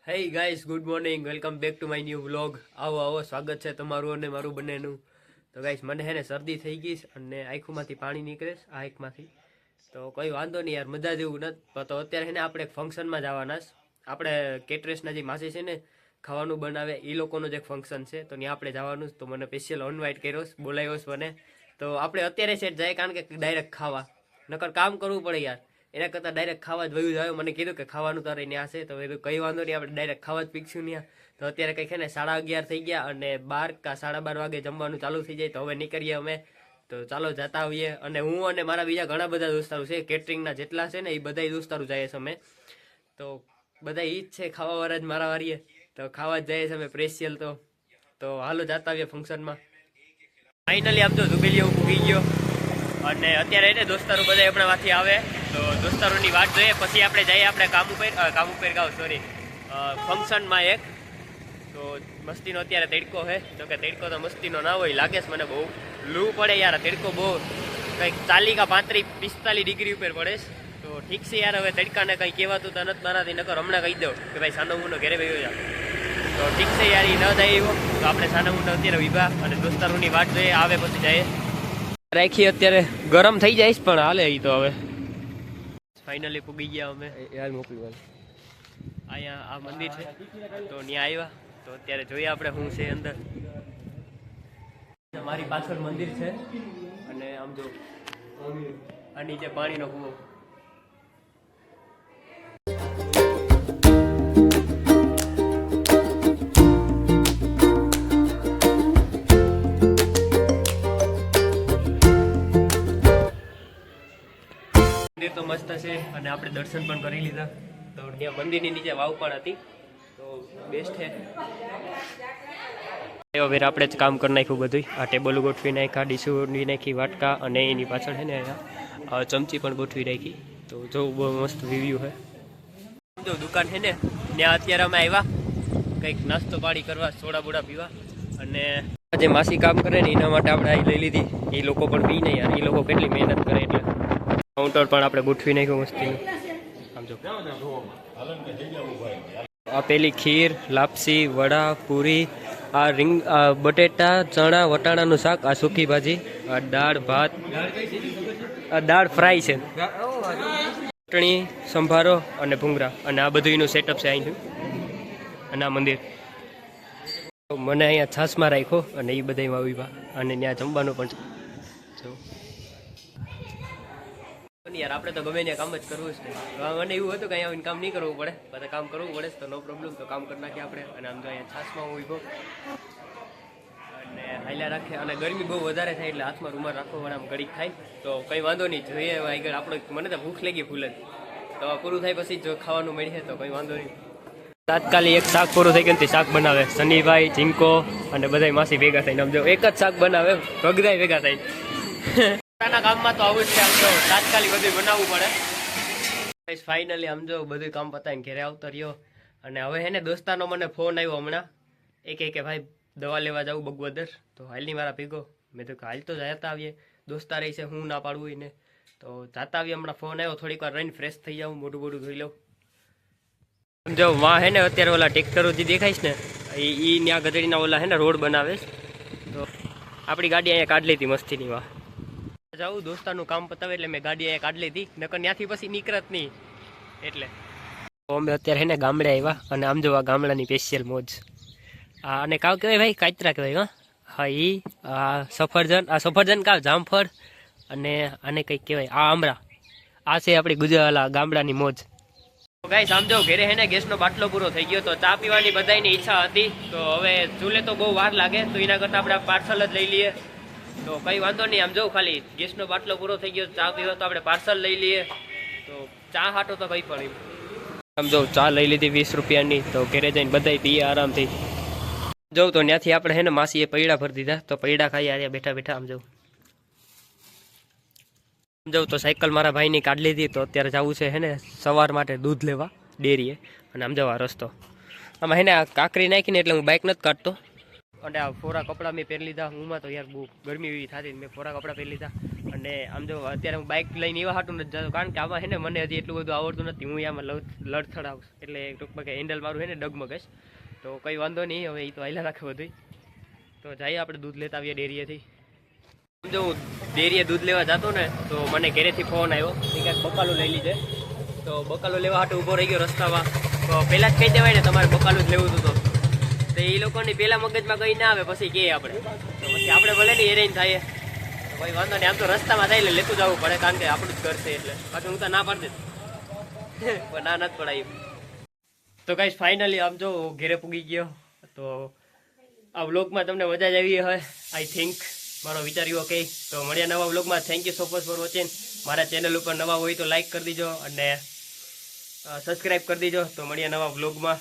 Hey guys, good morning. Welcome back to my new vlog. આવો સ્વાગત છે તમારું અને મારું બંનેનું. તો ગાઈસ મને હે ને શરદી થઈ ગઈ છે અને આંખોમાંથી પાણી નીકળે છે આ આંખમાંથી. તો કોઈ વાંધો નહીં યાર, મજા જેવું નથી. તો અત્યારે હે ને આપણે એક ફંક્શનમાં જવાના છે. આપણે કેટરેસના જે માસી છે ને ખાવાનું બનાવે એ લોકોનું જ એક ફંક્શન છે, તો ત્યાં આપણે જવાનું છે. તો મને સ્પેશિયલ ઇન્વાઇટ કર્યો છે, બોલાવ્યો છે મને. તો આપણે અત્યારે સેટ જાય, કારણ કે ડાયરેક્ટ ખાવા, નકર કામ કરવું પડે યાર. એના કરતાં ડાયરેક્ટ ખાવા જ વયું જાય. મને કીધું કે ખાવાનું તારે ત્યાં છે, તો કીધું કંઈ વાંધો નહીં, આપણે ડાયરેક્ટ ખાવા જ પીકશું ત્યાં. તો અત્યારે કંઈક છે ને 11:30 થઈ ગયા અને 12 કે 12:30 વાગે જમવાનું ચાલુ થઈ જાય. તો હવે નીકળીએ અમે, તો ચાલો જતા આવીએ. અને હું અને મારા બીજા ઘણા બધા દોસ્તારો છે, કેટરિંગના જેટલા છે ને એ બધા દોસ્તારો જાય છે અમે. તો બધા ઈ જ છે, ખાવાવાળા જ મારા વારીએ. તો ખાવા જ જાય છે અમે સ્પેશિયલ. તો હાલો જતા આવીએ ફંક્શનમાં. ફાઇનલી આમ તો દુબેલીઓ પૂગી ગયો અને અત્યારે એને દોસ્તારો બધા આપણામાંથી આવે, તો દોસ્તારોની વાત જોઈએ પછી આપણે જઈએ આપણે કામ ઉપર ગાવ ફંક્શનમાં એક. તો મસ્તીનો અત્યારે તડકો છે, તો કે તડકો તો મસ્તીનો ના હોય, લાગે છે મને બહુ લૂ પડે યાર. તડકો બહુ કંઈક 40 કે 35-45 ડિગ્રી ઉપર પડે છે. તો ઠીક છે યાર, હવે તડકાને કંઈ કહેવાતું તો નથી મારાથી, નકર હમણાં કહી દઉં કે ભાઈ સાનો મુનો ઘરે ગયો જા. તો ઠીક છે યાર, એ ન જાય એવો. તો આપણે સાનો મુનો અત્યારે વિભા અને દોસ્તારોની વાત જોઈએ, આવે પછી જાય રાખી. અત્યારે ગરમ થઈ જાય પણ હાલે. એ તો હવે ફાઇનલી પૂગી ગયા અમે. યાર મોકલી અહીંયા આ મંદિર છે, તો ત્યાં આવ્યા. તો અત્યારે જોઈએ આપણે શું છે અંદર. મારી પાછળ મંદિર છે અને આમ જો આ નીચે પાણીનો કૂવો. મંદિર તો મસ્ત છે અને આપણે દર્શન પણ કરી લીધા. તો ત્યાં મંદિરની નીચે વાવ પણ હતી, તો બેસ્ટ છે. હવે આપણે જ કામ કરી નાખ્યું બધું. આ ટેબલ ગોઠવી નાખ્યા, ડીશોની નાખી, વાટકા, અને એની પાછળ છે ને અહીંયા ચમચી પણ ગોઠવી રાખી. તો જો બહુ મસ્ત રિવ્યુ છે. જો દુકાન છે ને ત્યાં અત્યારે અમે આવ્યા કંઈક નાસ્તો પાણી કરવા, સોડા બોડા પીવા. અને જે માસી કામ કરે ને એના માટે આપણે અહીં લઈ લીધી. એ લોકો પણ પી નહીં યાર, એ લોકો કેટલી મહેનત કરે. એટલે કાઉન્ટર પણ આપણે ગોઠવી નાખ્યું મસ્તી. આમ જો આ પેલી ખીર, લાપસી, વડા, પૂરી, આ રીંગ, બટેટા, ચણા, વટાણાનું શાક, આ સૂકી ભાજી, આ દાળ ભાત, આ દાળ ફ્રાય છે, ચટણી, સંભારો અને ભૂંગળા. અને આ બધું એનું સેટઅપ છે અહીંનું. અને આ મંદિર મને અહીંયા છાસમાં રાખ્યો અને એ બધા વાવીવા. અને ત્યાં જમવાનું પણ જો યાર, આપણે તો ગમે ત્યાં કામ જ કરવું છે. મને એવું હતું કે અહીંયા આવીને કામ નહીં કરવું પડે, બધા કામ કરવું પડે તો નો પ્રોબ્લેમ. તો કામ કરી નાખીએ આપણે. અને આમ તો અહીંયા છાસમાં હું ઊભો અને હાલ્યા રાખે. અને ગરમી બહુ વધારે થાય એટલે હાથમાં રૂમાલ રાખવો અને આમ ઘડીક થાય. તો કંઈ વાંધો નહીં, જોઈએ આગળ. આપણો મને તો ભૂખ લાગી ફૂલ જ. તો પૂરું થાય પછી જો ખાવાનું મળીએ તો કંઈ વાંધો નહીં. તાત્કાલિક એક શાક પૂરું થઈ ગયું તે શાક બનાવે સનીભાઈ, ઝીંકો અને બધા માસી ભેગા થઈને. આમ જો એક જ શાક બનાવે, ભગદાય ભેગા થાય. કામમાં તો આવું જ છે, આમ તો તાત્કાલિક બધું બનાવવું પડે. ફાઇનલી આમ જો બધું કામ પતાવીને ઘરે આવતો રહ્યો. અને હવે હે ને દોસ્તારનો મને ફોન આવ્યો હમણાં, એ કહે કે ભાઈ દવા લેવા જાઉં બગવદર. તો હાલની મારા ભેગો. મેં તો હાલ તો જતા આવીએ, દોસ્તાર છે, હું ના પાડવું એને. તો જાતા આવીએ. હમણાં ફોન આવ્યો, થોડીક વાર રહીને ફ્રેશ થઈ જાઉં, મોઢું બોઢું ધોઈ લઉં. જો વાં હે ને અત્યારે ઓલા ટ્રેક્ટરો જે દેખાઈશ ને એ ત્યાં ગધડીના ઓલા હે ને રોડ બનાવે. તો આપણી ગાડી અહીંયા કાઢ લીધી મસ્તીની. વાહ જાઉં દોસ્તારનું કામ પતાવે એટલે મેં ગાડી અહીંયા કાઢી લીધી, નકર ત્યાંથી પછી નીકળત નહીં એટલે. તો અમે અત્યારે હે ને ગામડે આવ્યા. અને આમ જો આ ગામડાની સ્પેશિયલ મોજ. આને કાવ કહેવાય ભાઈ, કાચરા કહેવાય. હા આ સફરજન, આ સફરજન કાવ જામફળ. અને આને કંઈક કહેવાય આ આમળા. આ છે આપણી ગુજરાત ગામડાની મોજ. ગાઈસ આમ જો ઘરે હે ને ગેસનો બાટલો પૂરો થઈ ગયો. તો ચા પીવાની બધાની ઈચ્છા હતી. તો હવે ચૂલે તો બહુ વાર લાગે, તો એના કરતાં આપણે પાર્સલ જ લઈ લઈએ. તો કંઈ વાંધો નહીં. આમ જો ખાલી ગેસનો બાટલો પૂરો થઈ ગયો, ચા પીવો તો આપણે પાર્સલ લઈ લઈએ. તો ચા હાટો તો કંઈ પણ આમ જો ચા લઈ લીધી 20 રૂપિયાની. તો ઘરે જઈને બધા પીએ આરામથી. જોઉં તો ત્યાંથી આપણે હે ને માસીએ પૈડા ભરી દીધા. તો પૈડા ખાઈએ આ બેઠા બેઠા. આમ જવું તો સાયકલ મારા ભાઈની કાઢી લીધી. તો અત્યારે જવું છે હે ને સવાર માટે દૂધ લેવા ડેરીએ. અને આમ જવા રસ્તો આમાં હે ને કાંકરી નાખીને એટલે હું બાઇક નથી કાઢતો. અને આ ફોરા કપડાં મેં પહેરી લીધા. હુંમાં તો યાર બહુ ગરમી એવી થતી, મેં ફોરા કપડાં પહેરી લીધા. અને આમ જો અત્યારે હું બાઇક લઈને એવા હાટું નથી જતો, કારણ કે આમાં છે ને મને હજી એટલું બધું આવડતું નથી. હું આમાં લડથડાવું એટલે ટૂંકમાં કે હેન્ડલ મારું છે ને ડગમગશ, તો કંઈ વાંધો નહીં. હવે એ તો હાલ્યા રાખે બધું. તો જઈએ આપણે દૂધ લેતા આવીએ ડેરીએથી. જો હું ડેરીએ દૂધ લેવા જતો ને તો મને ઘરેથી ફોન આવ્યો કે ક્યાંક બકાલું લઈ લીધે. તો બકાલું લેવા હાટું ઊભો રહી ગયો રસ્તામાં. તો પહેલાં જ કહી દેવાય ને તમારે બકાલું જ લેવું હતું. તો એ લોકોની પહેલાં મગજમાં કંઈ ના આવે, પછી કહે આપણે, તો પછી આપણે ભલે નહીં હેરાન થાય તો કોઈ વાંધો નહીં. આમ તો રસ્તામાં થાય એટલે લેતું જવું પડે, કારણ કે આપણું જ ઘર છે એટલે. બાકી હું તો ના પાડી દે પણ ના નથી પડાયું. તો કાંઈ ફાઇનલી આમ જો ઘેરે પૂગી ગયો. તો આ વ્લોગમાં તમને મજા જ આવી હોય આઈ થિંક, મારો વિચાર એવો કહે. તો મળ્યા નવા વ્લોગમાં. Thank you so much for watching. મારા ચેનલ ઉપર નવા હોય તો લાઈક કરી દીજો અને સબસ્ક્રાઈબ કરી દીજો. તો મળ્યા નવા વ્લોગમાં.